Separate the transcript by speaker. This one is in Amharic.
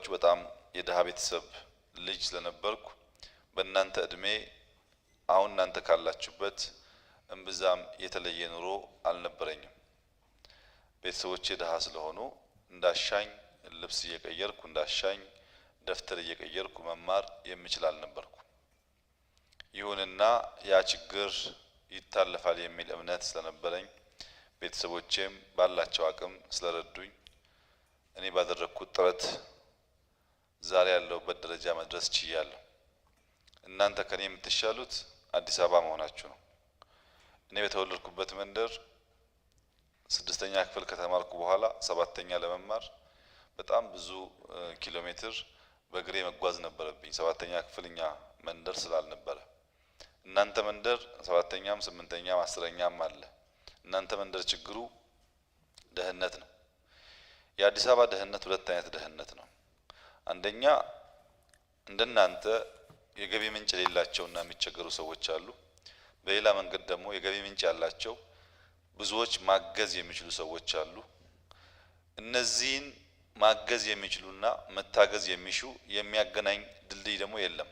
Speaker 1: እንደምታውቋቸው በጣም የደሃ ቤተሰብ ልጅ ስለነበርኩ በእናንተ እድሜ አሁን እናንተ ካላችሁበት እምብዛም የተለየ ኑሮ አልነበረኝም። ቤተሰቦቼ ደሃ ስለሆኑ እንዳሻኝ ልብስ እየቀየርኩ እንዳሻኝ ደፍተር እየቀየርኩ መማር የምችል አልነበርኩ። ይሁንና ያ ችግር ይታለፋል የሚል እምነት ስለነበረኝ ቤተሰቦቼም ባላቸው አቅም ስለረዱኝ እኔ ባደረኩት ጥረት ዛሬ ያለሁበት ደረጃ መድረስ ችያለሁ። እናንተ ከኔ የምትሻሉት አዲስ አበባ መሆናችሁ ነው። እኔ በተወለድኩበት መንደር 6ኛ ክፍል ከተማርኩ በኋላ 7ኛ ለመማር በጣም ብዙ ኪሎ ሜትር በእግሬ መጓዝ ነበረብኝ። 7ኛ ክፍልኛ መንደር ስላልነበረ እናንተ መንደር 7ኛም 8ኛም 10ኛም አለ። እናንተ መንደር ችግሩ ደህንነት ነው። የአዲስ አበባ ደህንነት ሁለት አይነት ደህንነት ነው። አንደኛ እንደናንተ የገቢ ምንጭ የሌላቸውና የሚቸገሩ ሰዎች አሉ። በሌላ መንገድ ደግሞ የገቢ ምንጭ ያላቸው ብዙዎች ማገዝ የሚችሉ ሰዎች አሉ። እነዚህን ማገዝ የሚችሉና መታገዝ የሚሹ የሚያገናኝ ድልድይ ደግሞ የለም።